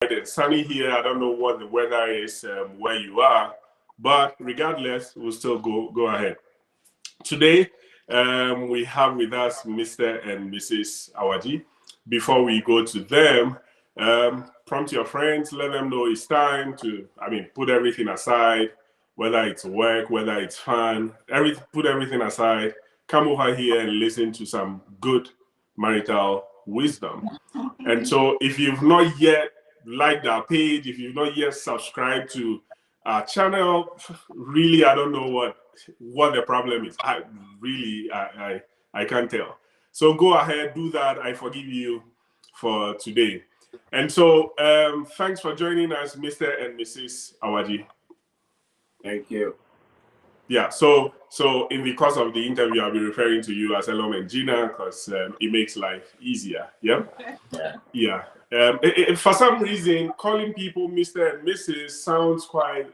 It's sunny here. I don't know what the weather is where you are, but regardless, we'll still go ahead. Today, we have with us Mr. and Mrs. Awadzis. Before we go to them, prompt your friends, let them know it's time to, put everything aside, whether it's work, whether it's fun, put everything aside, come over here and listen to some good marital wisdom. And so if you've not yet liked our page, if you've not yet subscribed to our channel, really, I don't know what the problem is. I can't tell. So go ahead, do that. I forgive you for today. And so thanks for joining us, Mr. and Mrs. Awadzis. Thank you. Yeah, so in the course of the interview, I'll be referring to you as Elom and Gina because it makes life easier. Yeah? Yeah. For some reason, calling people Mr. and Mrs. sounds quite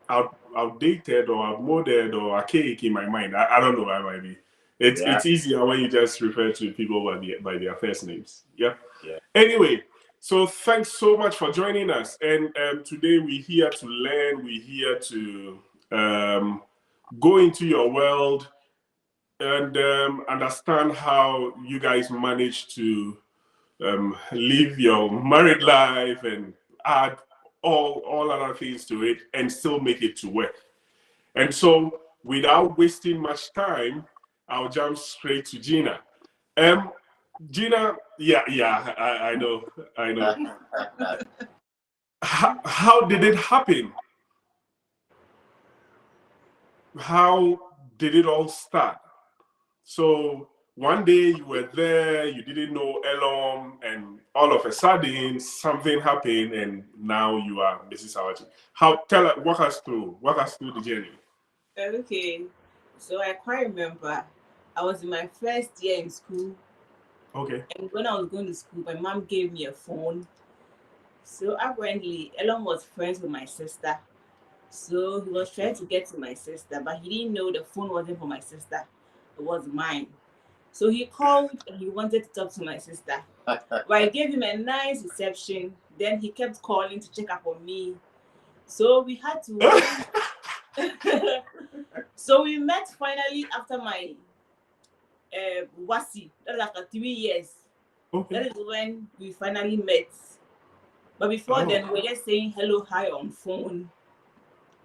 outdated or outmoded or archaic in my mind. I don't know why it might be. It's easier when you just refer to people by their first names. Yeah? Anyway, so thanks so much for joining us. And today we're here to learn. We're here to go into your world and understand how you guys manage to live your married life and add all other things to it and still make it to work. And so without wasting much time, I'll jump straight to Gina. Gina, I know. How did it happen? How did it all start? So one day you were there, you didn't know Elom, and all of a sudden something happened, and now you are Mrs. Awadzis. Walk us through the journey. Okay, so I quite remember I was in my first year in school. Okay. And when I was going to school, my mom gave me a phone. So apparently, Elon was friends with my sister. So he was trying to get to my sister, but he didn't know the phone wasn't for my sister. It was mine. So he called and he wanted to talk to my sister. But I gave him a nice reception. Then he kept calling to check up on me. So we had to So we met finally after my WASI. That was after 3 years. Okay. That is when we finally met. But before then, we were just saying hello, hi on phone.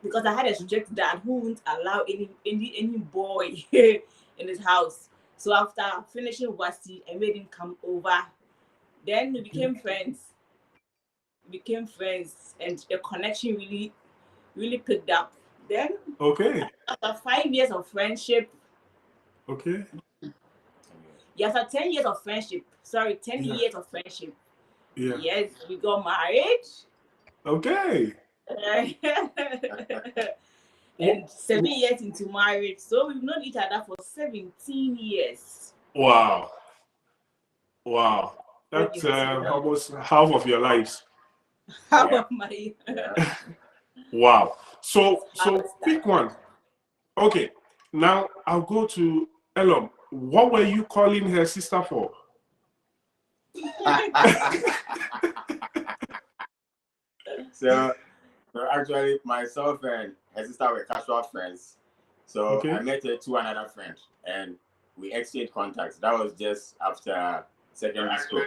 Because I had a strict dad who wouldn't allow any boy in his house. So after finishing WASI, I made him come over. Then we became friends. And the connection really picked up. Then after 5 years of friendship. Okay. Yeah, after 10 years of friendship. 10 years of friendship. Yeah. Yes, we got married. Okay. And 7 years into marriage. So we've known each other for 17 years. Wow. That's almost half of your lives. Half of my Wow. So quick one. Okay. Now I'll go to Elom. What were you calling her sister for? So actually, myself and her sister were casual friends. So I met her to another friend, and we exchanged contacts. That was just after secondary school.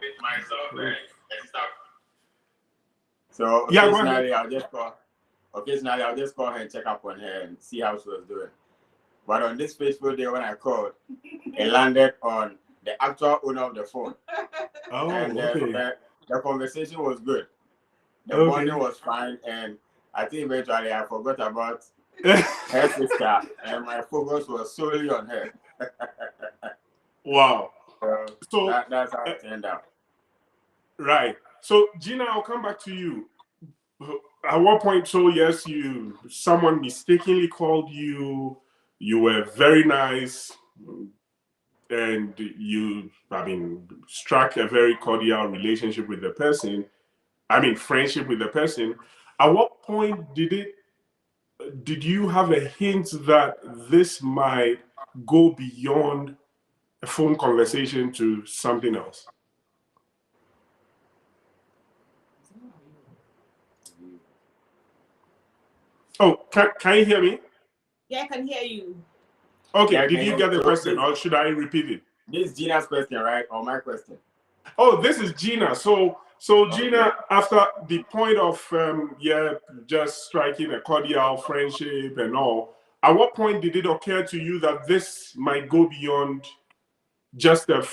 So occasionally, I'll just call her and check up on her and see how she was doing. But on this fateful day when I called, it landed on the actual owner of the phone. And the conversation was good. The bonding was fine, and I think eventually I forgot about her sister, and my focus was solely on her. Wow. So that's how it turned out. Right. So Gina, I'll come back to you. At what point? So yes, someone mistakenly called you. You were very nice, and you, struck a very cordial relationship with the person. Friendship with the person. At what point did you have a hint that this might go beyond a phone conversation to something else? Oh, can you hear me? Yeah, I can hear you. Okay, Yeah, did you get the question, or should I repeat it? This is Gina's question, right? Or my question? Oh, this is Gina. So Gina, after the point of just striking a cordial friendship and all, at what point did it occur to you that this might go beyond just a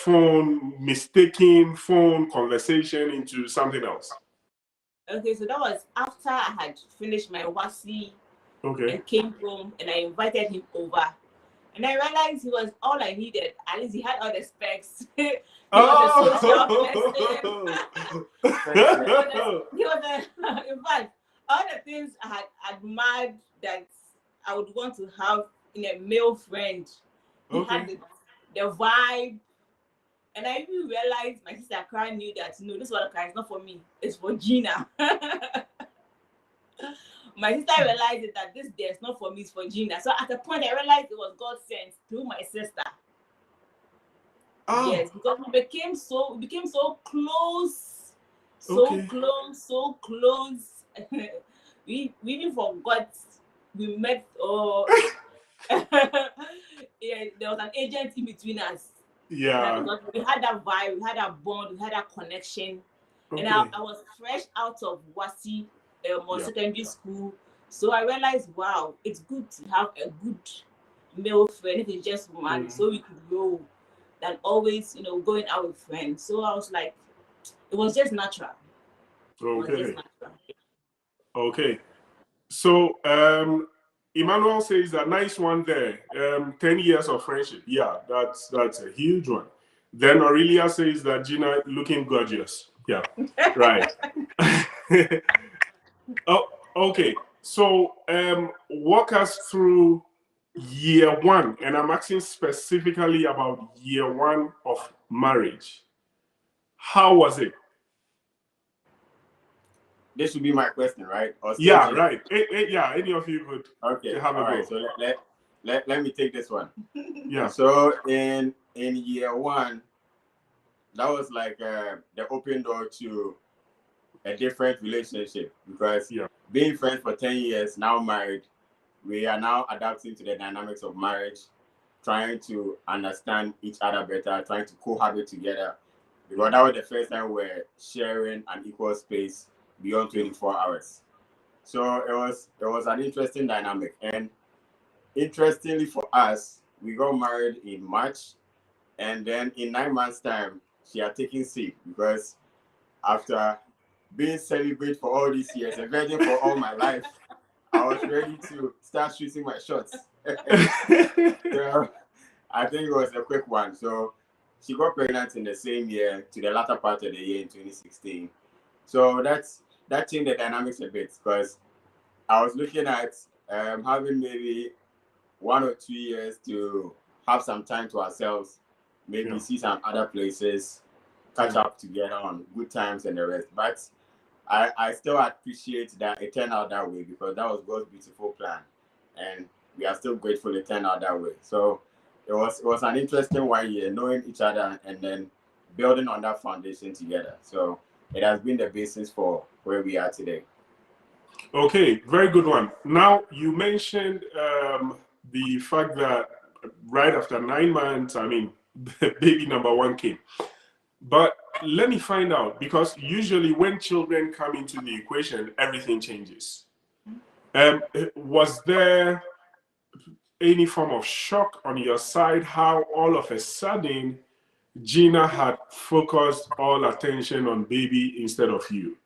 mistaken phone conversation into something else? Okay, so that was after I had finished my WASI and came home, and I invited him over. And I realized he was all I needed. At least he had all the specs. He was a social person. He was in fact, all the things I had admired that I would want to have in a male friend. He had the vibe. And I even realized my sister Karen knew that, no, this one is not for me. It's for Gina. My sister realized that this day is not for me, it's for Gina. So at a point, I realized it was God sent through my sister. Oh. Yes, because we became so close, so close. we even forgot we met. Or yeah, there was an agent in between us. Yeah, because we had that vibe, we had that bond, we had that connection. And I was fresh out of WASI, secondary school. So I realized, wow, it's good to have a good male friend if it's just one, so we could grow than always, going out with friends. So I was like, it was just natural. Okay. So Emmanuel says that nice one there. 10 years of friendship. Yeah, that's a huge one. Then Aurelia says that Gina looking gorgeous. Yeah, right. Oh, okay. So walk us through year one, and I'm asking specifically about year one of marriage. How was it? This would be my question, right? Or yeah, right. Yeah, any of you could. Okay, have all a right. go. So let me take this one. Yeah. So in year one, that was like the open door to a different relationship, because being friends for 10 years, now married, we are now adapting to the dynamics of marriage, trying to understand each other better, trying to cohabit together. Because that was the first time we're sharing an equal space beyond 24 hours. So it was an interesting dynamic. And interestingly for us, we got married in March, and then in 9 months' time, she had taken seed, because after being celibate for all these years, a virgin for all my life, I was ready to start shooting my shots. So I think it was a quick one. So she got pregnant in the same year, to the latter part of the year in 2016. So that changed the dynamics a bit, because I was looking at having maybe 1 or 2 years to have some time to ourselves, maybe see some other places, catch up together on good times and the rest. But I still appreciate that it turned out that way, because that was God's beautiful plan, and we are still grateful it turned out that way. So it was an interesting 1 year knowing each other and then building on that foundation together. So it has been the basis for where we are today. Okay, very good one. Now you mentioned the fact that right after 9 months, I mean, baby number one came. But let me find out, because usually when children come into the equation, everything changes. Was there any form of shock on your side how all of a sudden Gina had focused all attention on baby instead of you?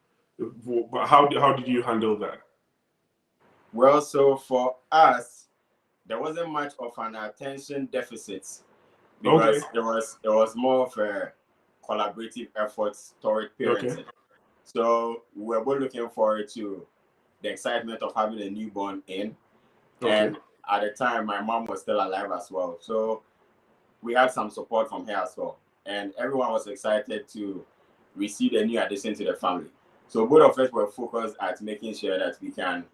How did you handle that? Well, so for us, there wasn't much of an attention deficit, because it was more of a collaborative effort toward parenting. So we were both looking forward to the excitement of having a newborn in. And at the time, my mom was still alive as well. So we had some support from her as well. And everyone was excited to receive a new addition to the family. So both of us were focused at making sure that we can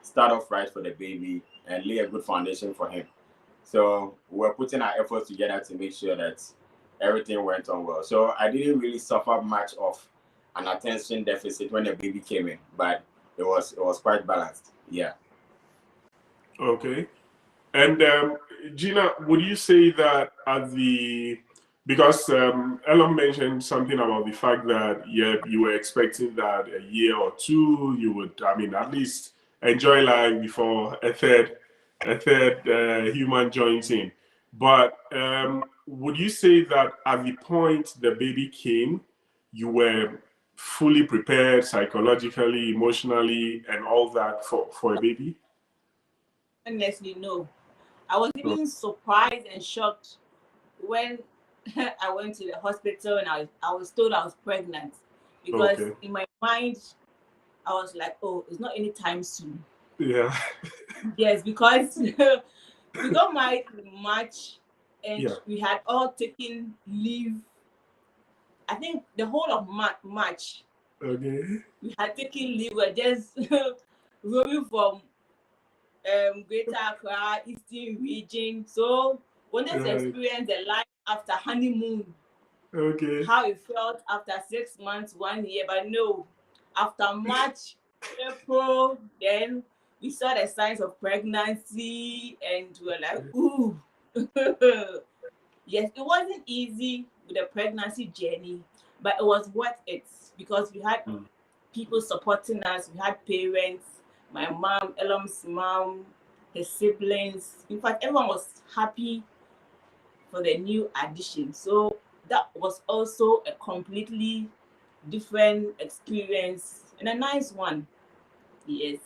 start off right for the baby and lay a good foundation for him. So we're putting our efforts together to make sure that everything went on well. So I didn't really suffer much of an attention deficit when the baby came in, but it was quite balanced. Yeah. Okay. And Gina, would you say that because Ellen mentioned something about the fact that you were expecting that a year or two you would, I mean, at least enjoy life before a third human joins in. But would you say that at the point the baby came, you were fully prepared psychologically, emotionally, and all that for a baby? Honestly, no. I was even surprised and shocked when I went to the hospital and I was told I was pregnant, because Okay. in my mind I was like, oh, it's not anytime soon. Yeah. Yes, because we got married in March and Yeah. we had all taken leave. I think the whole of March Okay. we had taken leave. We're just roaming from Greater Accra, Eastern region. So wanted to Right. experience the life after honeymoon, Okay. how it felt after 6 months, 1 year. But no, after March, April, then we saw the signs of pregnancy and we were like, ooh. Yes, it wasn't easy with the pregnancy journey, but it was worth it because we had Mm. people supporting us. We had parents, my mom, Elam's mom, his siblings. In fact, everyone was happy for the new addition. So that was also a completely different experience and a nice one. Yes.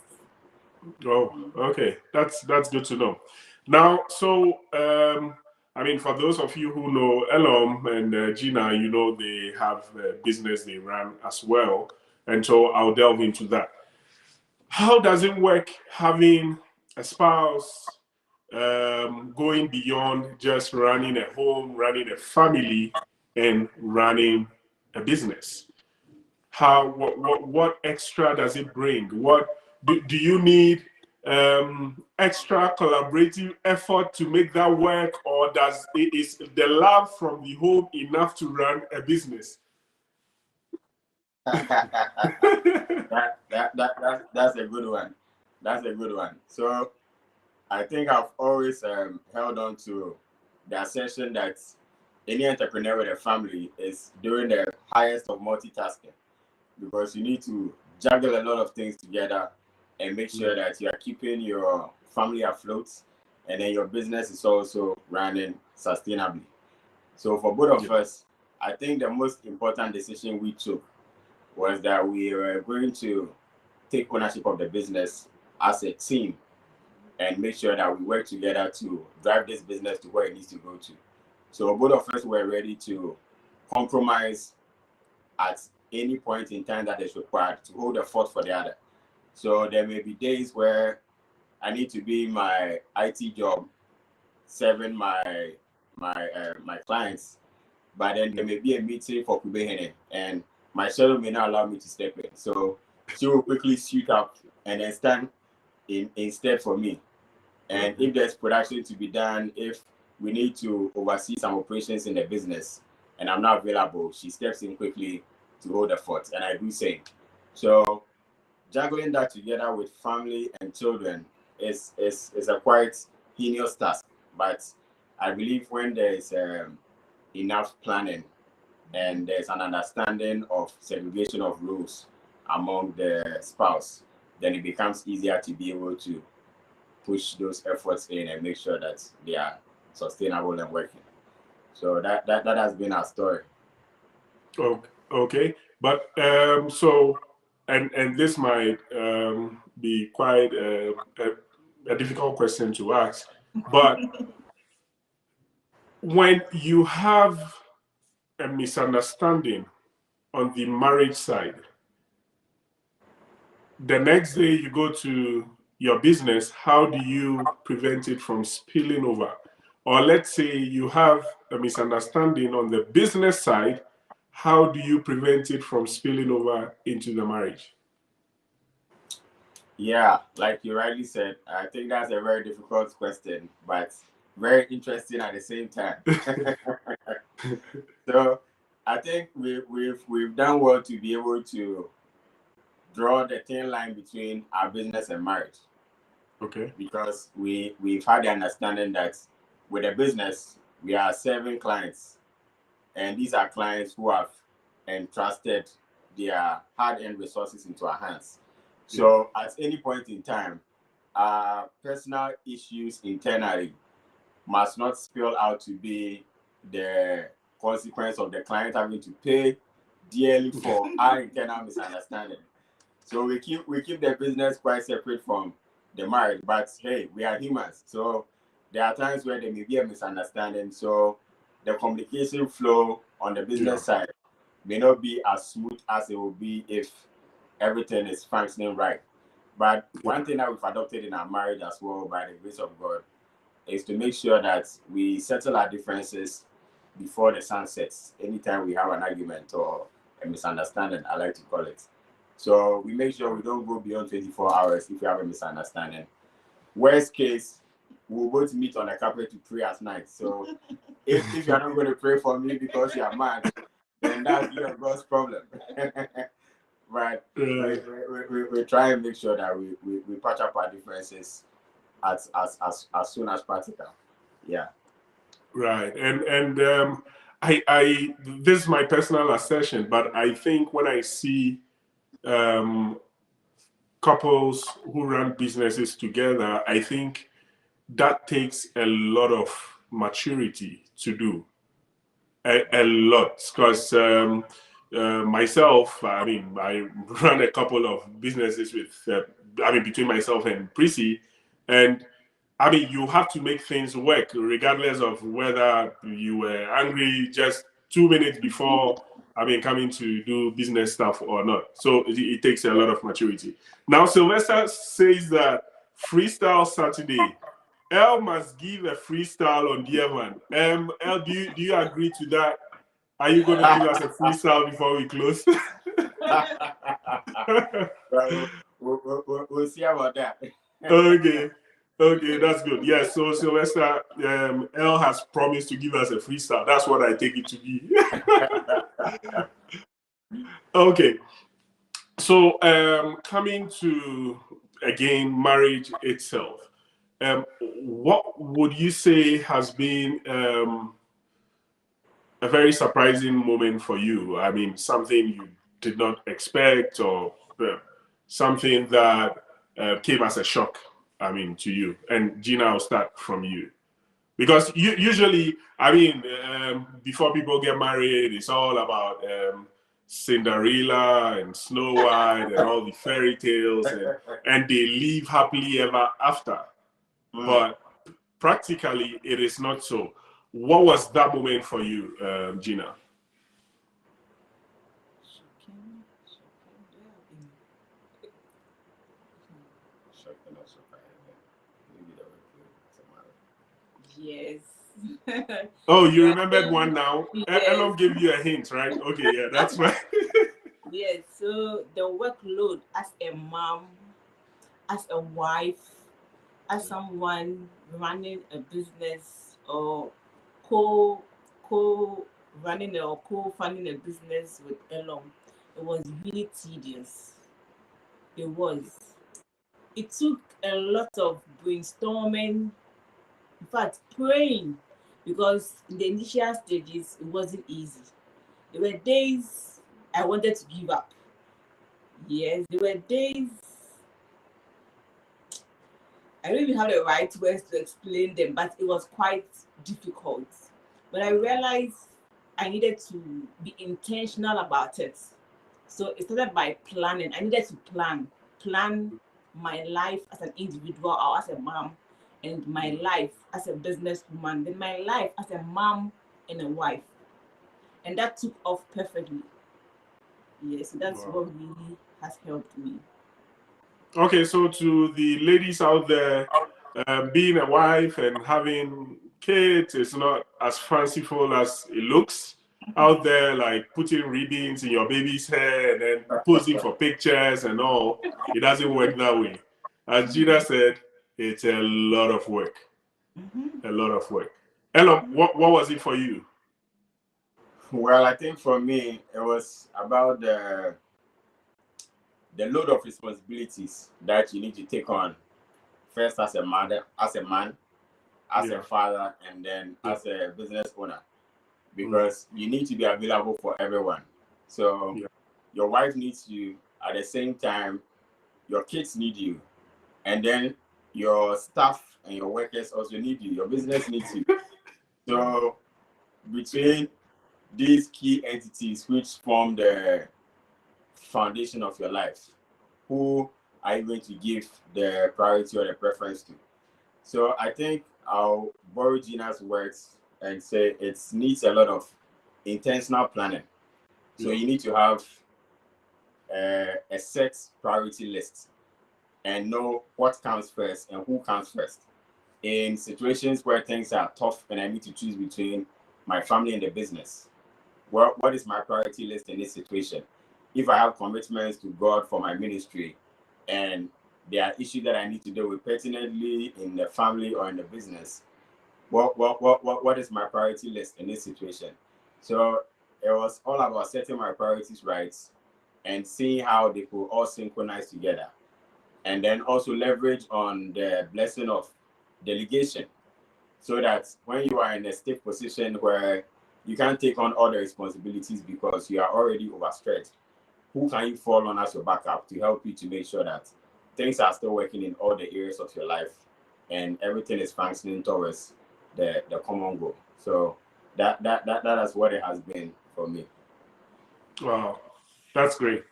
Oh, okay. That's good to know. Now, so I mean, for those of you who know Elom and Gina, you know they have a business they run as well, and so I'll delve into that. How does it work having a spouse, going beyond just running a home, running a family, and running a business? What extra does it bring? What do you need extra collaborative effort to make that work, or is the love from the home enough to run a business? That's a good one. That's a good one. So I think I've always held on to the assertion that any entrepreneur with a family is doing the highest of multitasking, because you need to juggle a lot of things together and make sure that you are keeping your family afloat, and then your business is also running sustainably. So for both of us, I think the most important decision we took was that we were going to take ownership of the business as a team and make sure that we work together to drive this business to where it needs to go to. So both of us were ready to compromise at any point in time that is required to hold the fort for the other. So there may be days where I need to be in my IT job serving my clients, but then there may be a meeting for Kubehene and my schedule may not allow me to step in. So she will quickly suit up and then stand in step for me. And if there's production to be done, if we need to oversee some operations in the business and I'm not available, she steps in quickly to hold the fort, and I do same. So juggling that together with family and children is a quite heinous task. But I believe when there is enough planning and there's an understanding of segregation of rules among the spouse, then it becomes easier to be able to push those efforts in and make sure that they are sustainable and working. So that has been our story. Okay, but so and this might be quite a difficult question to ask, but when you have a misunderstanding on the marriage side, the next day you go to your business, how do you prevent it from spilling over? Or let's say you have a misunderstanding on the business side, how do you prevent it from spilling over into the marriage? Yeah, like you rightly said, I think that's a very difficult question, but very interesting at the same time. So I think we've done well to be able to draw the thin line between our business and marriage. Okay. Because we've had the understanding that with a business, we are serving clients, and these are clients who have entrusted their hard-earned resources into our hands. So at any point in time, personal issues internally must not spill out to be the consequence of the client having to pay dearly for our internal misunderstanding. So we keep the business quite separate from the marriage, but hey, we are humans. So there are times where there may be a misunderstanding. So the communication flow on the business side may not be as smooth as it will be if everything is functioning right. But one thing that we've adopted in our marriage as well, by the grace of God, is to make sure that we settle our differences before the sun sets. Anytime we have an argument or a misunderstanding, I like to call it. So we make sure we don't go beyond 24 hours if we have a misunderstanding. Worst case, we'll both meet on the carpet to pray at night. So if you're not going to pray for me because you are mad, then that's your God's problem. Right? We try and make sure that we patch up our differences as soon as practical. Yeah. Right. And I this is my personal assertion, but I think when I see couples who run businesses together, I think that takes a lot of maturity to do. A lot, because myself, I mean, I run a couple of businesses with, between myself and Prissy, and I mean, you have to make things work regardless of whether you were angry just 2 minutes before, coming to do business stuff or not. So it takes a lot of maturity. Now, Sylvester says that Freestyle Saturday, L must give a freestyle on the one. L, do you agree to that? Are you going to give us a freestyle before we close? Well, we'll see about that. Okay, that's good. Yeah, so Sylvester, L has promised to give us a freestyle. That's what I take it to be. Okay, so coming to, again, marriage itself. What would you say has been a very surprising moment for you? I mean, something you did not expect, or something that came as a shock, to you. And Gina, I'll start from you. Because usually, before people get married, it's all about Cinderella and Snow White and all the fairy tales, and they live happily ever after. But practically, it is not so. What was that moment for you, Gina? Yes. Oh, you remembered one now? Yes. Elon gave you a hint, right? Okay, yeah, that's right. Yes, so the workload as a mom, as a wife, as someone running a business, or co-running or co-funding a business with Elon, it was really tedious. It was. It took a lot of brainstorming, in fact, praying, because in the initial stages, it wasn't easy. There were days I wanted to give up. Yes, there were days I don't even have the right words to explain them, but it was quite difficult. But I realized I needed to be intentional about it. So it started by planning. I needed to plan my life as an individual or as a mom, and my life as a businesswoman, then my life as a mom and a wife. And that took off perfectly. Yes, so that's what really has helped me. Okay, so to the ladies out there, being a wife and having kids is not as fanciful as it looks out there, like putting ribbons in your baby's hair and then posing for pictures and all. It doesn't work that way. As Gina said, it's a lot of work. A lot of work. Ella, what was it for you? Well, I think for me, it was about the load of responsibilities that you need to take on first as a mother, as a man, as Yeah. a father, and then Yeah. as a business owner, because you need to be available for everyone. So Yeah. your wife needs you, at the same time your kids need you, and then your staff and your workers also need you, your business needs you. So between these key entities which form the foundation of your life, who are you going to give the priority or the preference to? So I think I'll borrow Gina's words and say it needs a lot of intentional planning. So you need to have a set priority list and know what comes first and who comes first. In situations where things are tough and I need to choose between my family and the business, what is my priority list in this situation? If I have commitments to God for my ministry and there are issues that I need to deal with pertinently in the family or in the business, what is my priority list in this situation? So it was all about setting my priorities right and seeing how they could all synchronize together. And then also leverage on the blessing of delegation, so that when you are in a stiff position where you can't take on all the responsibilities because you are already overstretched, who can you fall on as your backup to help you to make sure that things are still working in all the areas of your life and everything is functioning towards the common goal? So that is what it has been for me. Wow, that's great.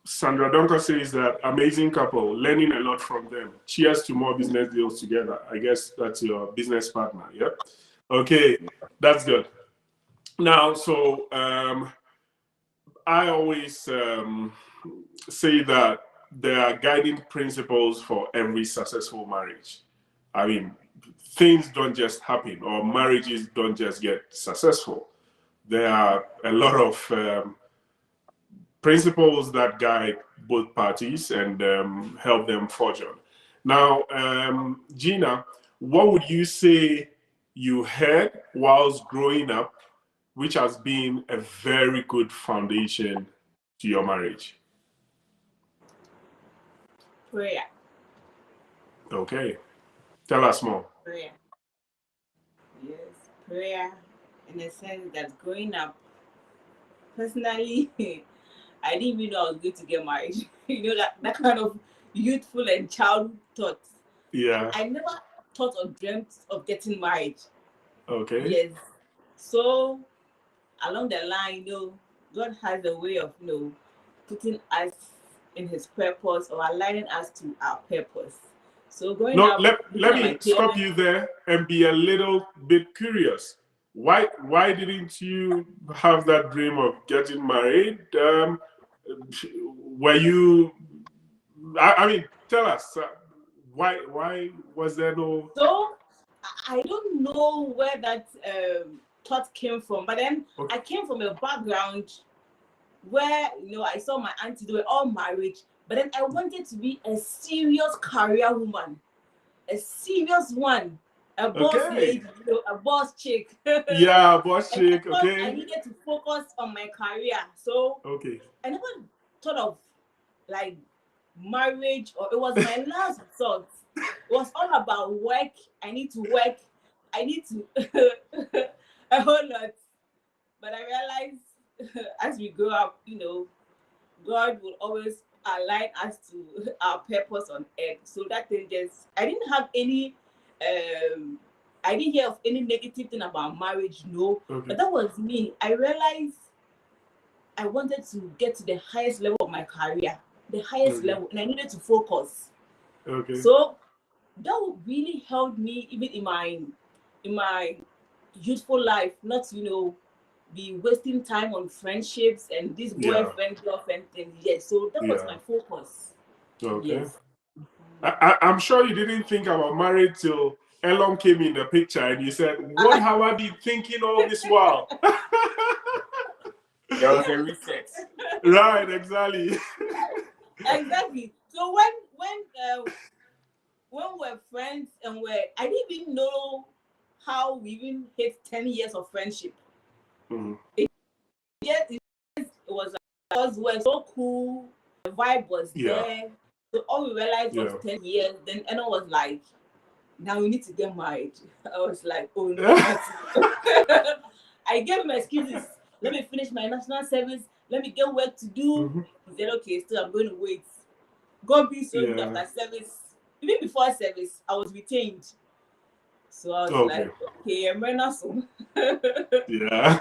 Sandra Donker says that amazing couple, learning a lot from them. Cheers to more business deals together. I guess that's your business partner. Yeah. Okay, that's good. Now, so I always say that there are guiding principles for every successful marriage. I mean, things don't just happen, or marriages don't just get successful. There are a lot of principles that guide both parties and help them forge on. Now, Gina, what would you say you had whilst growing up, which has been a very good foundation to your marriage? Prayer. Okay. Tell us more. Prayer. Yes, prayer. In the sense that growing up, personally, I didn't even know I was going to get married. You know, that kind of youthful and childhood thoughts. Yeah. I never thought or dreamt of getting married. Okay. Yes. So along the line, God has a way of, putting us in his purpose or aligning us to our purpose. So growing No, up, let looking at my me stop parents, you there and be a little bit curious. Why didn't you have that dream of getting married? Were you? I mean, tell us why was there no? so I don't know where that thought came from, but then Okay. I came from a background where I saw my auntie, they were all married, but then I wanted to be a serious career woman, a serious one, a boss Okay. lady, a boss chick. Yeah, boss And I chick. thought I Okay. needed to focus on my career, so Okay. I never thought of like marriage, or it was my last resort. It was all about work. I need to work. I need to a whole lot. But I realized as we grow up, God will always align us to our purpose on earth. So that thing I didn't have any I didn't hear of any negative thing about marriage, no. Okay. But that was me. I realized I wanted to get to the highest level of my career, the highest level, and I needed to focus. Okay. So that really helped me even in my youthful life, not be wasting time on friendships and this boyfriend girlfriend thing. Yes, so that was my focus. Okay. Yes. I'm sure you didn't think about marriage till Elon came in the picture and you said, "What have I been thinking all this while?" There was a reset. Right, exactly. Exactly. So when we're friends and I didn't even know how we even hit 10 years of friendship. Mm-hmm. It was we're so cool. The vibe was there. So all we realized was 10 years. Then Eno was like, now we need to get married. I was like, oh no, I gave him excuses. Let me finish my national service. Let me get work to do. He said, okay, still I'm going to wait. God be so good after service. Even before service, I was retained. So I was like, okay, I'm ready soon. Yeah.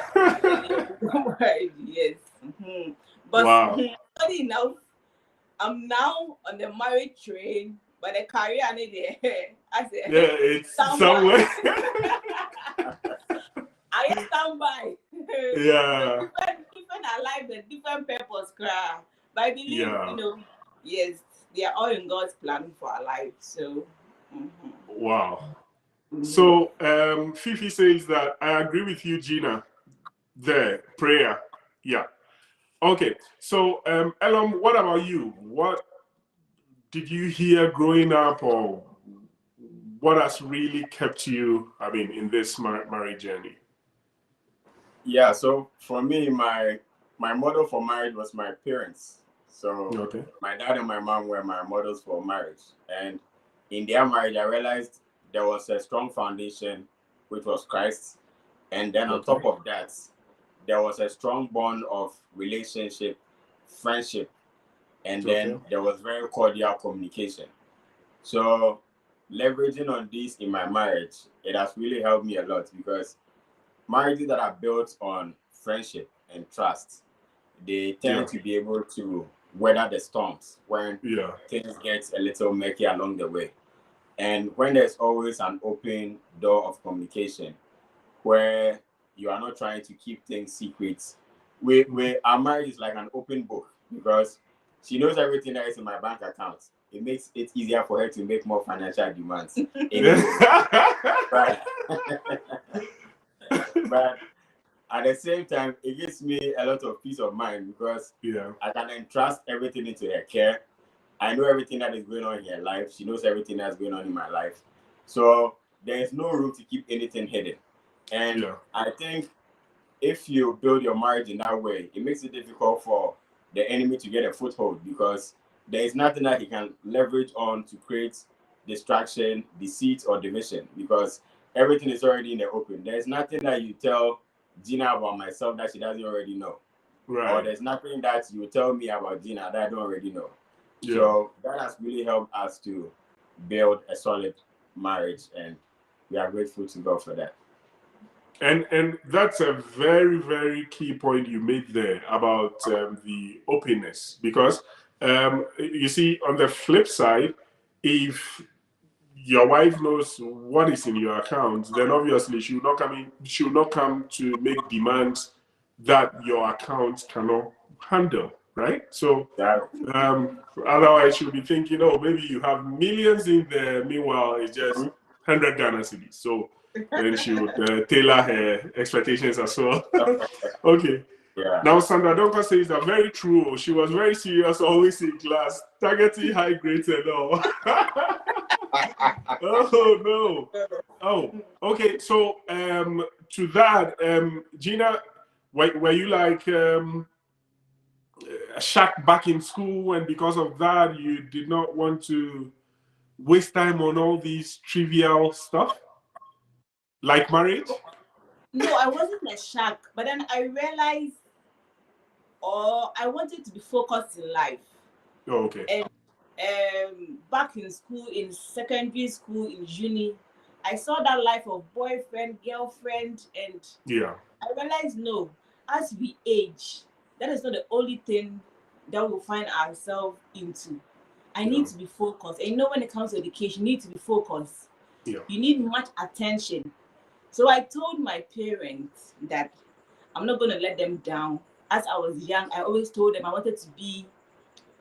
Yes. But funny enough, I'm now on the marriage train, but the career I need there. I said, yeah, it's somewhere. I stand by. Yeah. Different alive and different purpose, cry. But I believe, yes, they are all in God's plan for our life. So, wow. So, Fifi says that I agree with you, Gina. The prayer. Yeah. Okay. So, Elam, what about you? What did you hear growing up, or what has really kept you, in this marriage journey? Yeah, so for me, my model for marriage was my parents. So my dad and my mom were my models for marriage. And in their marriage, I realized there was a strong foundation, which was Christ. And then on top of that, there was a strong bond of relationship, friendship, and then there was very cordial communication. So leveraging on this in my marriage, it has really helped me a lot, because marriages that are built on friendship and trust, they tend to be able to weather the storms when things get a little murky along the way. And when there's always an open door of communication, where you are not trying to keep things secret, our marriage is like an open book, because she knows everything that is in my bank account. It makes it easier for her to make more financial demands. But at the same time, it gives me a lot of peace of mind, because I can entrust everything into her care. I know everything that is going on in her life. She knows everything that's going on in my life. So there is no room to keep anything hidden. And I think if you build your marriage in that way, it makes it difficult for the enemy to get a foothold, because there is nothing that he can leverage on to create distraction, deceit, or division, because everything is already in the open. There's nothing that you tell Gina about myself that she doesn't already know. Right. Or there's nothing that you tell me about Gina that I don't already know. Yeah. So that has really helped us to build a solid marriage, and we are grateful to God for that. And that's a very, very key point you made there about the openness, because you see, on the flip side, if your wife knows what is in your account, then obviously she will not come to make demands that your account cannot handle, right? So otherwise she'll be thinking, oh, maybe you have millions in there, meanwhile it's just 100 Ghana cedis. So then she would tailor her expectations as well. Okay. Yeah. Now Sandra Donka says that very true. She was very serious, always in class, targeting high grades and all. Oh no. Oh, okay. So to that, Gina, were you like a shack back in school, and because of that you did not want to waste time on all these trivial stuff like marriage? No, I wasn't a shack, but then I realized I wanted to be focused in life. Oh, okay. And back in school, in secondary school, in uni, I saw that life of boyfriend, girlfriend, and I realized, no, as we age, that is not the only thing that we'll find ourselves into. I need to be focused. And when it comes to education, you need to be focused. Yeah. You need much attention. So I told my parents that I'm not going to let them down. As I was young, I always told them I wanted to be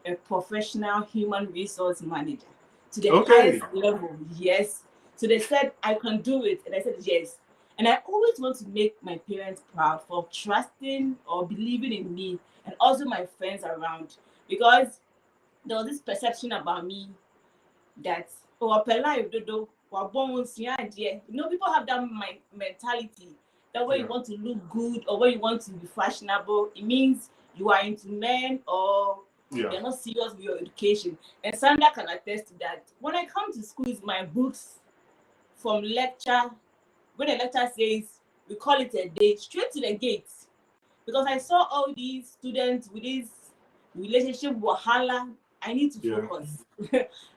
a professional human resource manager to the highest level. Yes. So they said I can do it, and I said yes. And I always want to make my parents proud for trusting or believing in me, and also my friends around, because there was this perception about me that people have that mentality that when you want to look good or when you want to be fashionable, it means you are into men or Yeah. You're not serious with your education. And Sandra can attest to that. When I come to school, it's my books from lecture. When the lecturer says, we call it a day, straight to the gate. Because I saw all these students with this relationship wahala. I need to focus.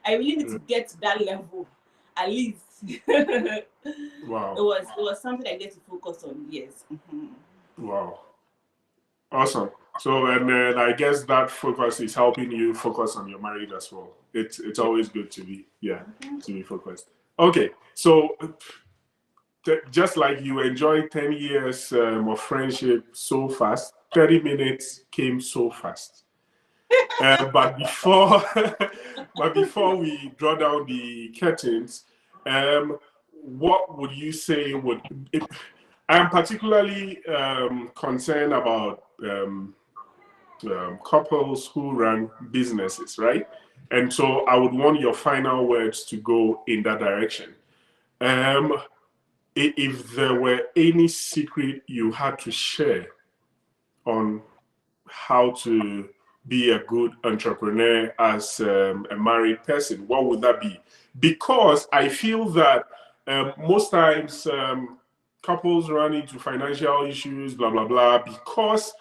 I really need to get to that level, at least. Wow. It was something I get to focus on. Yes. Wow. Awesome. So, and I guess that focus is helping you focus on your marriage as well. It's always good to be to be focused. Okay, so just like you enjoyed 10 years of friendship so fast, 30 minutes came so fast. But before we draw down the curtains, what would you say would I'm particularly concerned about couples who run businesses, right? And so I would want your final words to go in that direction. If there were any secret you had to share on how to be a good entrepreneur as a married person, what would that be? Because I feel that most times couples run into financial issues, blah, blah, blah, because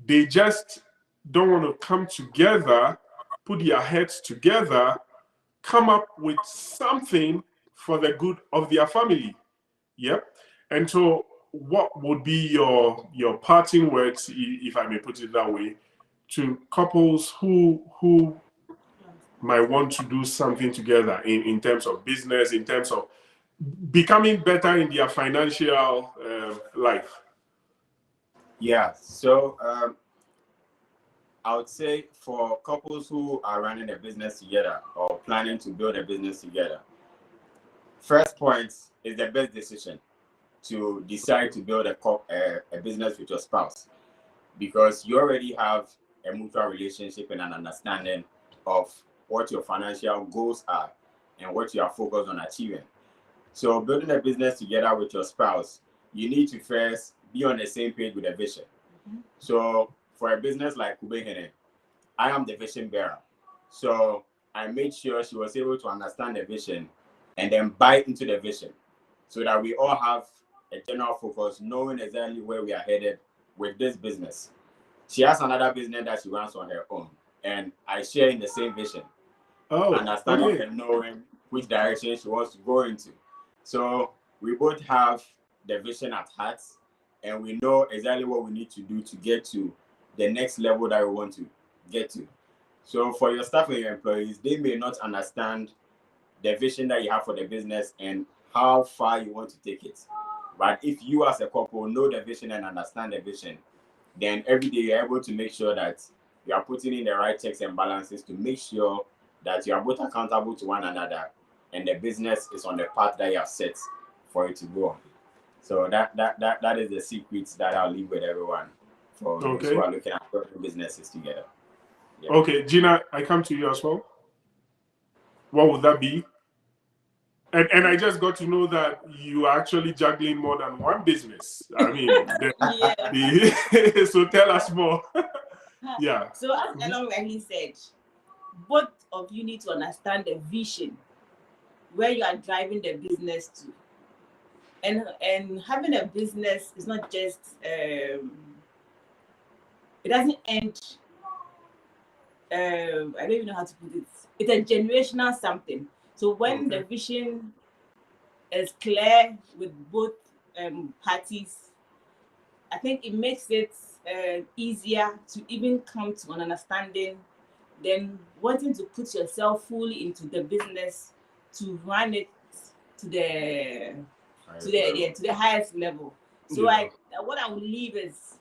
they just don't want to come together, put their heads together, come up with something for the good of their family. Yep. And so what would be your parting words, if I may put it that way, to couples who might want to do something together in terms of business, in terms of becoming better in their financial life? Yeah, so I would say for couples who are running a business together or planning to build a business together, first point is the best decision to decide to build a business with your spouse, because you already have a mutual relationship and an understanding of what your financial goals are and what you are focused on achieving. So building a business together with your spouse, you need to first be on the same page with a vision. So for a business like Kubehene, I am the vision bearer. So I made sure she was able to understand the vision and then buy into the vision so that we all have a general focus, knowing exactly where we are headed with this business. She has another business that she runs on her own, and I share in the same vision, understanding and knowing which direction she wants to go into. So we both have the vision at heart, and we know exactly what we need to do to get to the next level that we want to get to. So for your staff and your employees, they may not understand the vision that you have for the business and how far you want to take it. But if you as a couple know the vision and understand the vision, then every day you're able to make sure that you are putting in the right checks and balances to make sure that you are both accountable to one another and the business is on the path that you have set for it to go on. So that is the secrets that I'll leave with everyone for those who are looking at building businesses together. Yeah. Okay, Gina, I come to you as well. What would that be? And I just got to know that you are actually juggling more than one business. I mean, so tell us more. Yeah. So as Elon rightly said, both of you need to understand the vision where you are driving the business to. And having a business is not just it doesn't end. I don't even know how to put it. It's a generational something. So when the vision is clear with both parties, I think it makes it easier to even come to an understanding than wanting to put yourself fully into the business to run it to the highest level. So what I would leave is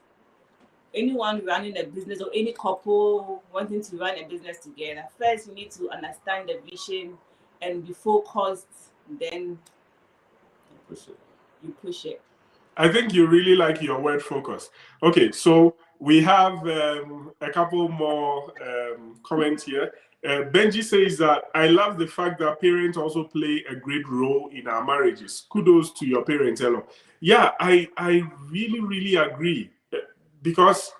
anyone running a business or any couple wanting to run a business together, first you need to understand the vision and be focused, then you push it. I think you really like your word focus. Okay, so we have a couple more comments here. Benji says that I love the fact that parents also play a great role in our marriages. Kudos to your parents, Elo. Yeah, I really, really agree. Because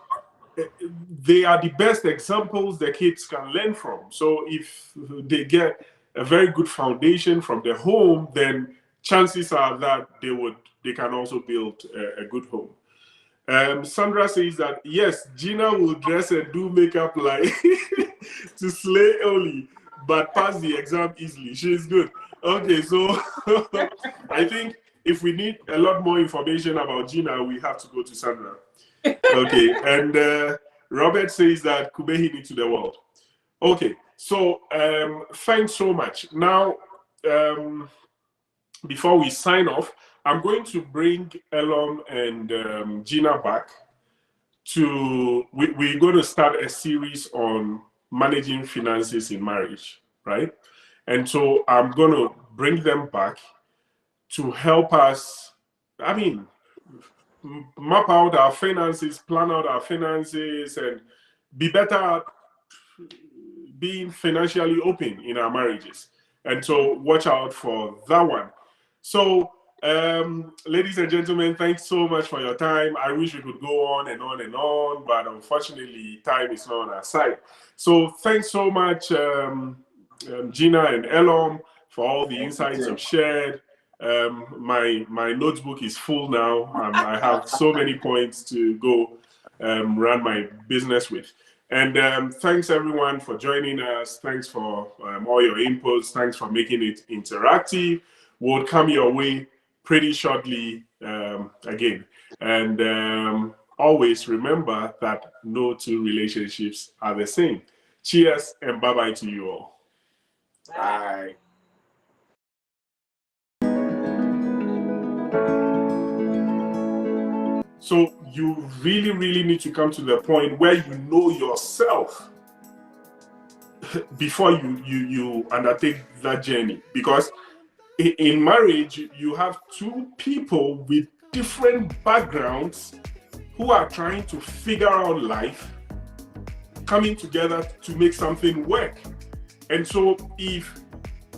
they are the best examples the kids can learn from. So if they get a very good foundation from the home, then chances are that they can also build a good home. Sandra says that yes, Gina will dress and do makeup like to slay Oli, but pass the exam easily. She's good. Okay, so I think if we need a lot more information about Gina, we have to go to Sandra. Okay, and Robert says that Kubehini to the world. Okay, so thanks so much. Now, before we sign off, I'm going to bring Elom and Gina back we're going to start a series on managing finances in marriage, right? And so I'm going to bring them back to help us, map out our finances, plan out our finances, and be better at being financially open in our marriages. And so watch out for that one. So, ladies and gentlemen, thanks so much for your time. I wish we could go on and on and on, but unfortunately, time is not on our side. So thanks so much, Gina and Elom, for all the insights you've shared. My notebook is full now. I have so many points to go run my business with. And thanks everyone for joining us. Thanks for all your inputs. Thanks for making it interactive. We'll come your way pretty shortly again. And always remember that no two relationships are the same. Cheers and bye-bye to you all. Bye. So you really, really need to come to the point where you know yourself before you undertake that journey. Because in marriage, you have two people with different backgrounds who are trying to figure out life, coming together to make something work. And so if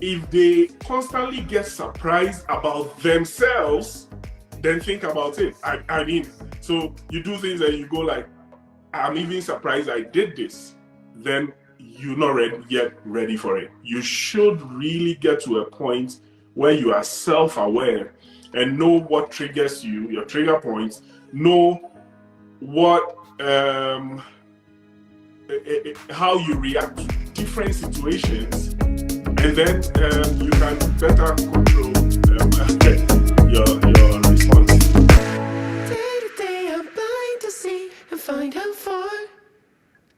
they constantly get surprised about themselves, then think about it. I mean, so you do things and you go like, I'm even surprised I did this. Then you're not yet ready for it. You should really get to a point where you are self-aware and know what triggers you, your trigger points, know what how you react to different situations, and then you can better control your response.